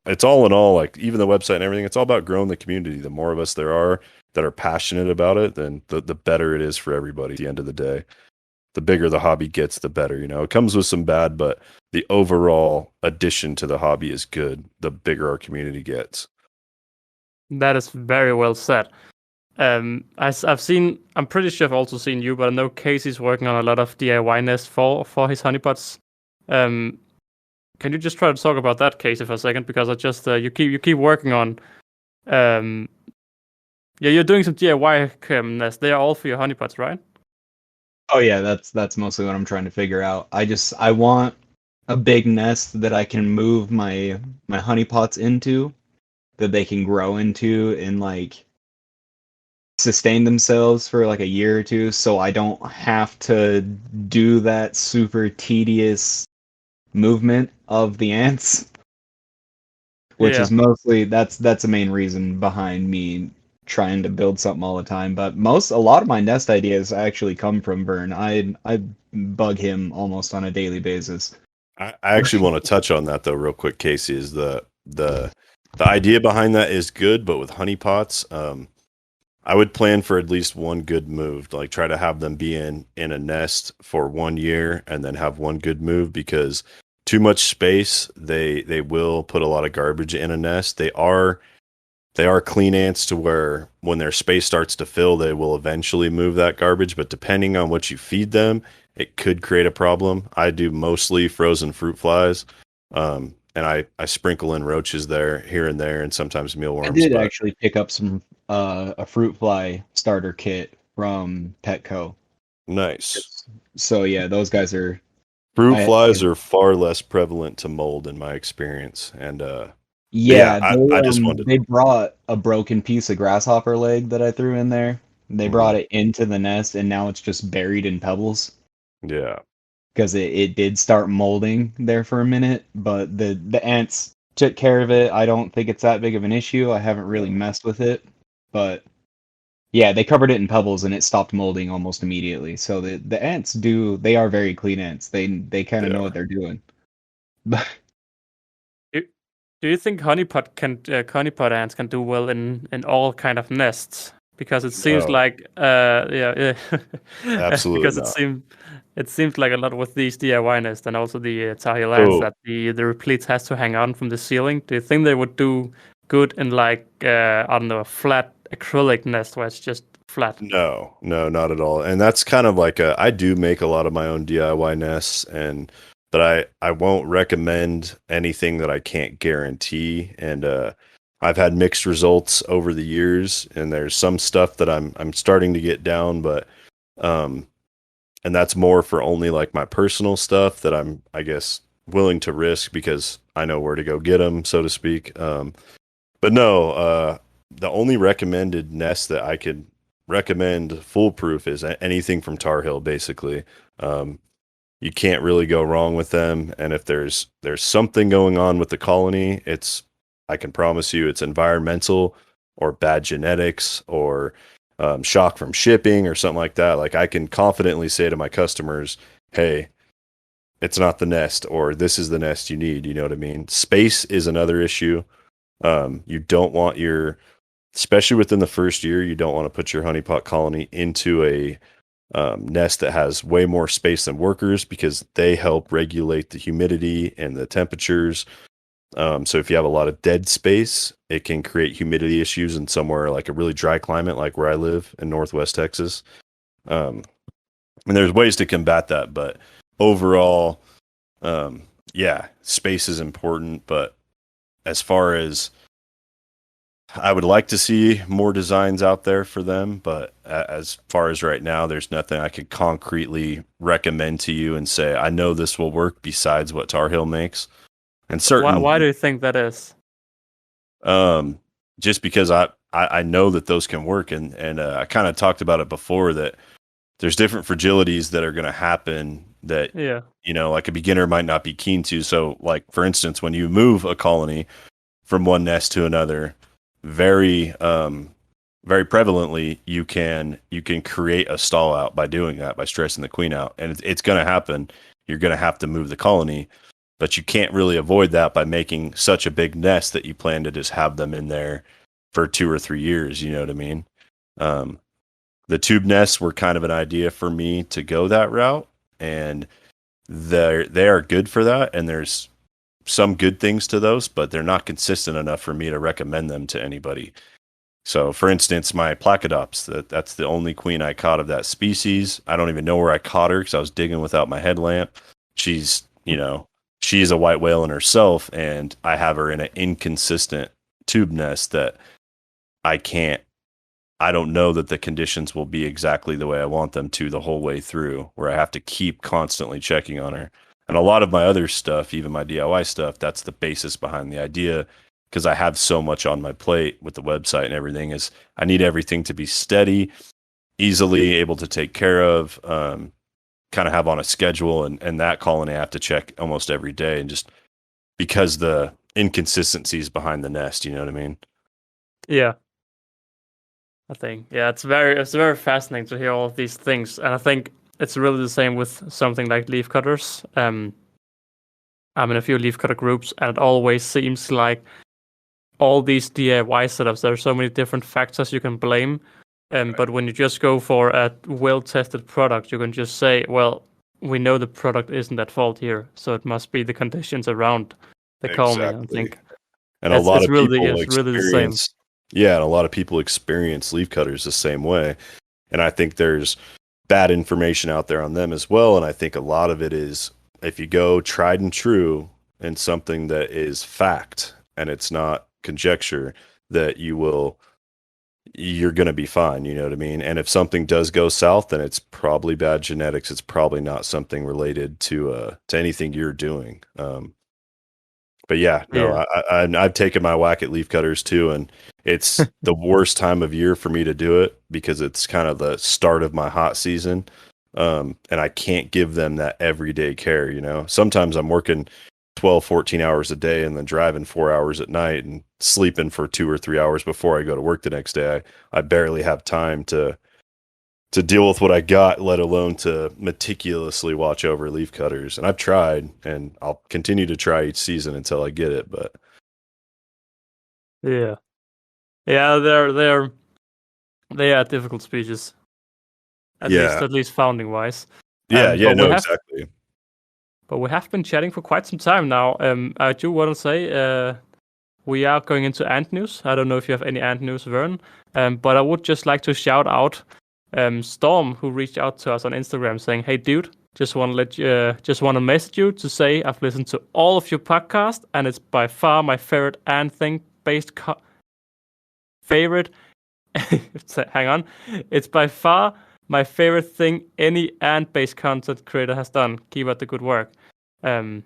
it's all in all, like even the website and everything, it's all about growing the community. The more of us there are that are passionate about it, then the better it is for everybody at the end of the day. The bigger the hobby gets, the better. You know, it comes with some bad, but the overall addition to the hobby is good. The bigger our community gets. That is very well said. I've seen, I'm pretty sure I've also seen you, but I know Casey's working on a lot of DIY nests for his honeypots. Can you just try to talk about that, Casey, for a second? Because I just you keep working on, you're doing some DIY nests. They are all for your honeypots, right? Oh yeah, that's mostly what I'm trying to figure out. I want a big nest that I can move my honeypots into, that they can grow into and like sustain themselves for like a year or two, so I don't have to do that super tedious movement of the ants, which is mostly that's the main reason behind me trying to build something all the time. But a lot of my nest ideas actually come from Vern. I bug him almost on a daily basis. I actually want to touch on that though, real quick, Casey. Is the idea behind that is good, but with honeypots, I would plan for at least one good move. Like try to have them be in a nest for 1 year and then have one good move, because too much space, they will put a lot of garbage in a nest. They are clean ants to where when their space starts to fill, they will eventually move that garbage. But depending on what you feed them, it could create a problem. I do mostly frozen fruit flies, and I sprinkle in roaches there, here and there, and sometimes mealworms. I did actually pick up some a fruit fly starter kit from Petco. Nice. So yeah, those guys are. Fruit flies are far less prevalent to mold in my experience, and I just wanted. They brought a broken piece of grasshopper leg that I threw in there. They brought it into the nest, and now it's just buried in pebbles. Yeah, because it did start molding there for a minute, but the ants took care of it. I don't think it's that big of an issue. I haven't really messed with it, but yeah, they covered it in pebbles and it stopped molding almost immediately. So the ants they are very clean ants. They kind of know what they're doing. But do you think honeypot ants can do well in all kind of nests? Because it seems like absolutely because it seems like a lot with these DIY nests and also the Tar Heel ants that the repletes has to hang on from the ceiling. Do you think they would do good in like I don't know, a flat acrylic nest where it's just flat? No, not at all. And that's kind of like I do make a lot of my own DIY nests, but I won't recommend anything that I can't guarantee. And I've had mixed results over the years, and there's some stuff that I'm starting to get down, but and that's more for only like my personal stuff that I'm, I guess, willing to risk because I know where to go get them, so to speak. But no, the only recommended nest that I could recommend foolproof is anything from Tar Heel, basically. You can't really go wrong with them, and if there's something going on with the colony, I can promise you it's environmental or bad genetics or shock from shipping or something like that. Like I can confidently say to my customers, hey, it's not the nest, or this is the nest you need. You know what I mean? Space is another issue. You don't want especially within the first year, you don't want to put your honeypot colony into a nest that has way more space than workers, because they help regulate the humidity and the temperatures. So if you have a lot of dead space, it can create humidity issues in somewhere like a really dry climate, like where I live in Northwest Texas. And there's ways to combat that, but overall, space is important. But as far as I would like to see more designs out there for them, but as far as right now, there's nothing I could concretely recommend to you and say, I know this will work besides what Tar Heel makes. And certain, why do you think that is? Just because I know that those can work, and I kind of talked about it before that there's different fragilities that are going to happen that, Yeah. like a beginner might not be keen to. So like, for instance, when you move a colony from one nest to another, very, very prevalently, you can create a stall out by doing that, by stressing the queen out. And it's going to happen. You're going to have to move the colony, but you can't really avoid that by making such a big nest that you plan to just have them in there for 2 or 3 years. You know what I mean? The tube nests were kind of an idea for me to go that route, and they are good for that. And there's some good things to those, but they're not consistent enough for me to recommend them to anybody. So, for instance, my Placodops, that's the only queen I caught of that species. I don't even know where I caught her because I was digging without my headlamp. She's a white whale in herself, and I have her in an inconsistent tube nest that I don't know that the conditions will be exactly the way I want them to the whole way through, where I have to keep constantly checking on her. And a lot of my other stuff, even my DIY stuff, that's the basis behind the idea, because I have so much on my plate with the website and everything, is I need everything to be steady, easily able to take care of, kind of have on a schedule, and that colony I have to check almost every day, and just because the inconsistencies behind the nest, you know what I mean? Yeah. I think, yeah, it's very fascinating to hear all of these things, and I think it's really the same with something like leaf cutters. I'm in a few leaf cutter groups, and it always seems like all these DIY setups, there are so many different factors you can blame. But when you just go for a well-tested product, you can just say, well, we know the product isn't at fault here, so it must be the conditions around the colony. I think, and a lot of people really the same. Yeah, and a lot of people experience leaf cutters the same way. And I think there's bad information out there on them as well. And I think a lot of it is, if you go tried and true in something that is fact and it's not conjecture, that you're going to be fine. You know what I mean? And if something does go south, then it's probably bad genetics. It's probably not something related to anything you're doing. But yeah, no, I've taken my whack at leaf cutters too, and it's the worst time of year for me to do it because it's kind of the start of my hot season, and I can't give them that everyday care. Sometimes I'm working 12, 14 hours a day and then driving 4 hours at night and sleeping for 2 or 3 hours before I go to work the next day. I barely have time to deal with what I got, let alone to meticulously watch over leaf cutters. And I've tried, and I'll continue to try each season until I get it. But yeah, they are difficult species. At least founding wise. Exactly. But we have been chatting for quite some time now. I do want to say we are going into ant news. I don't know if you have any ant news, Vern, but I would just like to shout out Storm, who reached out to us on Instagram saying, "Hey, dude, just want to message you to say I've listened to all of your podcasts, and it's by far my favorite ant thing based favorite. Hang on, it's by far my favorite thing any ant-based content creator has done. Keep up the good work." So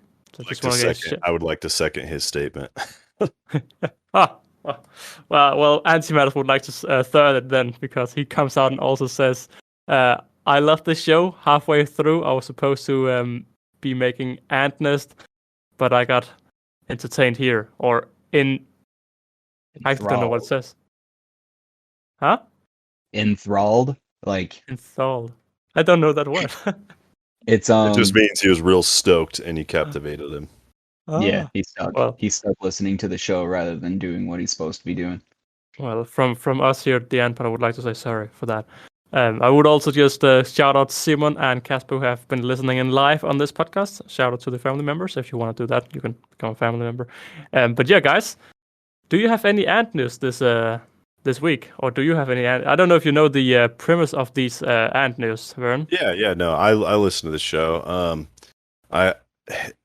I would like to second his statement. Well, Antimatter would like to third it then, because he comes out and also says, "I love the show. Halfway through, I was supposed to be making ant nest, but I got entertained here." Or I don't know what it says. Huh? Enthralled, like Enthralled. I don't know that word. It just means he was real stoked and he captivated him. Yeah, he's stuck. Well, he's stuck listening to the show rather than doing what he's supposed to be doing. Well, from us here at the end, but I would like to say sorry for that. I would also just shout out Simon and Casper, who have been listening in live on this podcast. Shout out to the family members. If you want to do that, you can become a family member. But yeah, guys, do you have any ant news this week, or do you have any ant? I don't know if you know the premise of these ant news, Vern. Yeah, no, I listen to the show.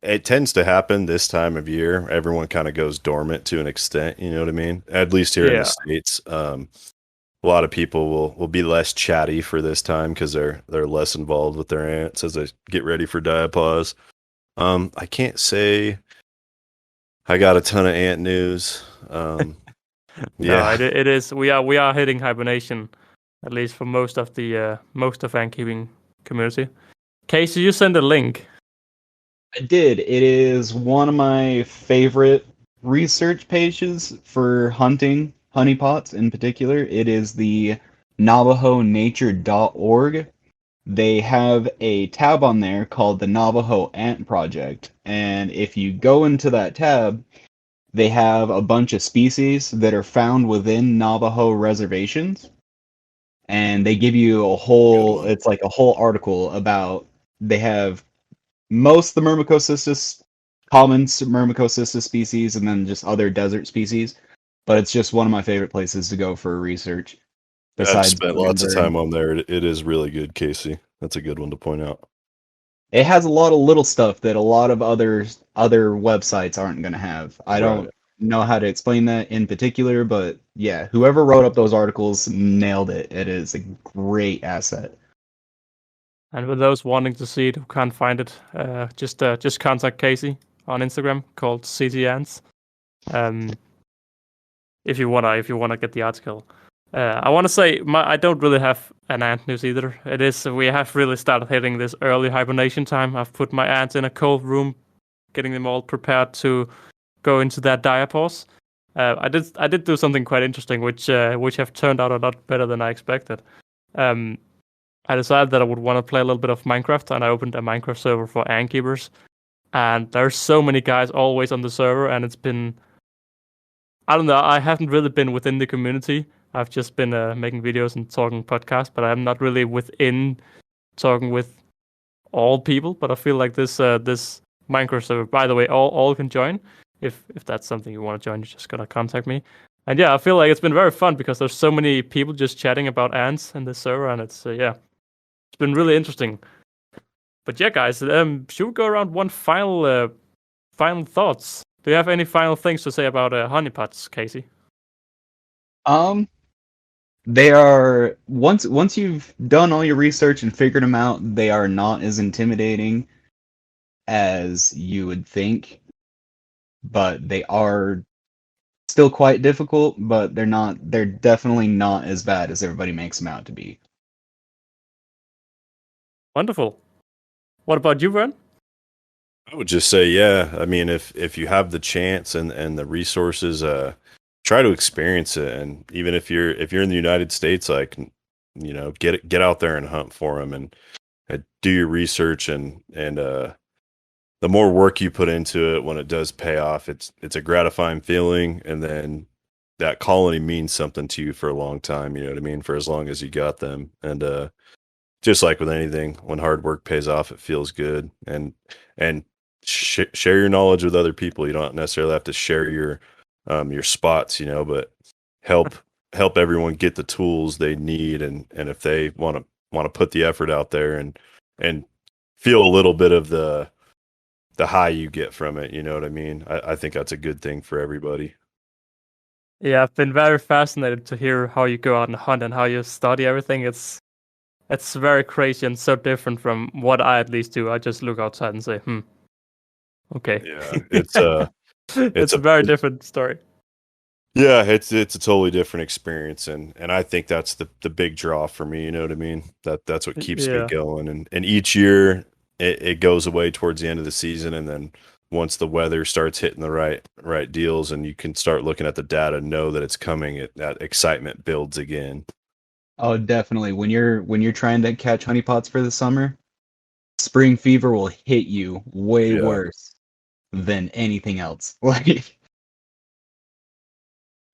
It tends to happen this time of year. Everyone kind of goes dormant to an extent, you know what I mean? At least here in the States. A lot of people will be less chatty for this time because they're less involved with their ants as they get ready for diapause. I can't say I got a ton of ant news. Yeah, no, it is. We are hitting hibernation at least for most of ant keeping community. Casey, you sent a link. I did. It is one of my favorite research pages for hunting honeypots in particular. It is the NavajoNature.org. They have a tab on there called the Navajo Ant Project. And if you go into that tab, they have a bunch of species that are found within Navajo reservations. And they give you it's like a whole article about, they have most of the Myrmecocystis, common Myrmecocystis species, and then just other desert species. But it's just one of my favorite places to go for research. I've spent lots of time on there. It is really good, Casey. That's a good one to point out. It has a lot of little stuff that a lot of other websites aren't going to have. I don't know how to explain that in particular, but yeah, whoever wrote up those articles nailed it. It is a great asset. And for those wanting to see it who can't find it, just contact Casey on Instagram called CT Ants. If you wanna get the article. I want to say I don't really have an ant news either. We have really started hitting this early hibernation time. I've put my ants in a cold room, getting them all prepared to go into their diapause. I did do something quite interesting, which have turned out a lot better than I expected. I decided that I would want to play a little bit of Minecraft, and I opened a Minecraft server for ant keepers. And there's so many guys always on the server, and it's been, I don't know, I haven't really been within the community. I've just been making videos and talking podcasts, but I'm not really within talking with all people. But I feel like this Minecraft server, by the way, all can join. If that's something you want to join, you're just gonna contact me. And yeah, I feel like it's been very fun because there's so many people just chatting about ants in this server, and it's it's been really interesting. But yeah, guys, should we go around one final thoughts? Do you have any final things to say about honeypots, Casey? They are once you've done all your research and figured them out, they are not as intimidating as you would think. But they are still quite difficult, but they're definitely not as bad as everybody makes them out to be. Wonderful. What about you, Vern? I would just say, yeah. I mean, if you have the chance and the resources, try to experience it. And even if you're in the United States, like, you know, get out there and hunt for them and do your research and the more work you put into it, when it does pay off, it's a gratifying feeling, and then that colony means something to you for a long time. You know what I mean? For as long as you got them, and just like with anything, when hard work pays off, it feels good. And share your knowledge with other people. You don't necessarily have to share your spots, you know, but help everyone get the tools they need, and if they want to put the effort out there and feel a little bit of the high you get from it, you know what I mean? I think that's a good thing for everybody. Yeah, I've been very fascinated to hear how you go out and hunt and how you study everything. It's very crazy and so different from what I at least do. I just look outside and say, okay. Yeah, it's a very different story. Yeah, it's a totally different experience, and I think that's the big draw for me. You know what I mean? That's what keeps me going, and each year it goes away towards the end of the season, and then once the weather starts hitting the right deals, and you can start looking at the data, know that it's coming, that excitement builds again. Oh, definitely. When you're trying to catch honeypots for the summer, spring fever will hit you way worse than anything else. Like,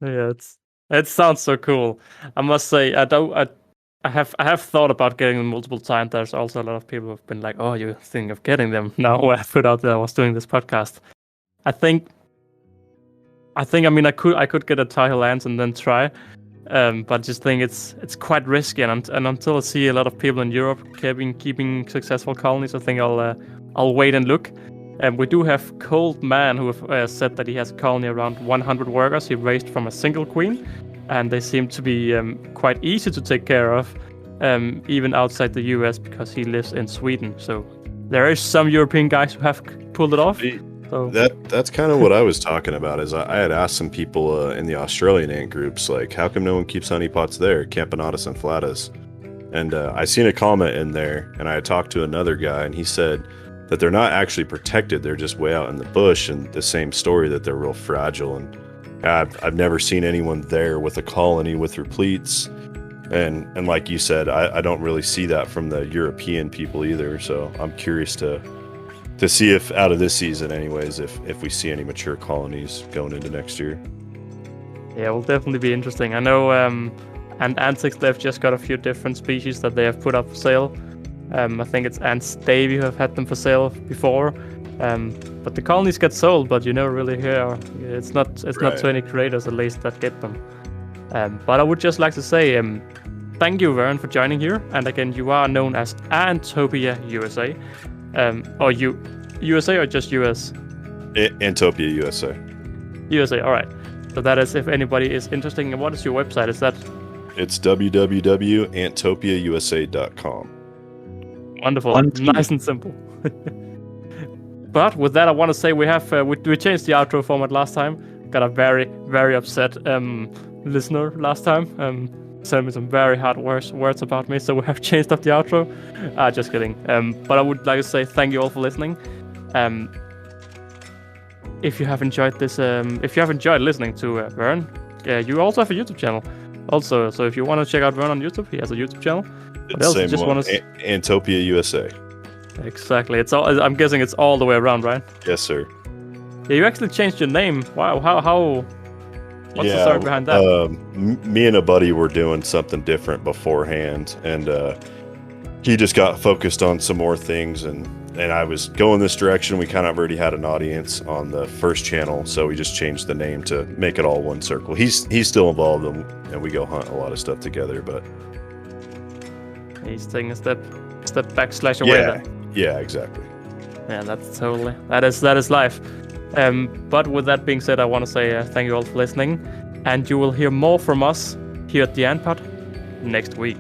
yeah, it sounds so cool. I must say, I have thought about getting them multiple times. There's also a lot of people who've been like, "Oh, you think of getting them?" Now I put out that I was doing this podcast. I think. I mean, I could get a Tahoe Lance and then try, but I just think it's quite risky. And until I see a lot of people in Europe keeping successful colonies, I think I'll wait and look. And we do have Cold Man who have said that he has a colony around 100 workers he raised from a single queen. And they seem to be quite easy to take care of, even outside the US, because he lives in Sweden. So there is some European guys who have pulled it off. So That's kind of what I was talking about. Is I had asked some people in the Australian ant groups, like, how come no one keeps honeypots there, Camponotus and flatus? And I seen a comment in there, and I had talked to another guy, and he said that they're not actually protected; they're just way out in the bush. And the same story, that they're real fragile. And I've never seen anyone there with a colony with repletes. And like you said, I don't really see that from the European people either. So I'm curious to see if out of this season, anyways, if we see any mature colonies going into next year. Yeah, it will definitely be interesting. I know, and Antix, they've just got a few different species that they have put up for sale. I think it's Ants Davy who have had them for sale before. But the colonies get sold, but you never really hear. It's not too many creators at least that get them. But I would just like to say thank you, Vern, for joining here. And again, you are known as Antopia USA. Or USA or just US? Antopia USA. USA, all right. So that is, if anybody is interested in, what is your website? Is that? It's www.antopiausa.com. Wonderful. Nice and simple. But with that, I want to say we have we changed the outro format last time. Got a very, very upset listener last time. Sent me some very hard words about me, so we have changed up the outro. Just kidding. But I would like to say thank you all for listening. If you have enjoyed this, if you have enjoyed listening to Vern, you also have a YouTube channel. Also, so if you want to check out Vern on YouTube, he has a YouTube channel. It's the same one. Antopia USA. Exactly. It's all. I'm guessing it's all the way around, right? Yes, sir. Yeah, you actually changed your name. Wow. How? What's the story behind that? Me and a buddy were doing something different beforehand, and he just got focused on some more things, and I was going this direction. We kind of already had an audience on the first channel, so we just changed the name to make it all one circle. He's still involved, and we go hunt a lot of stuff together, but he's taking a step back / away. Then. Yeah, exactly. Yeah, that's totally that is life. But with that being said, I want to say thank you all for listening, and you will hear more from us here at the Antopia next week.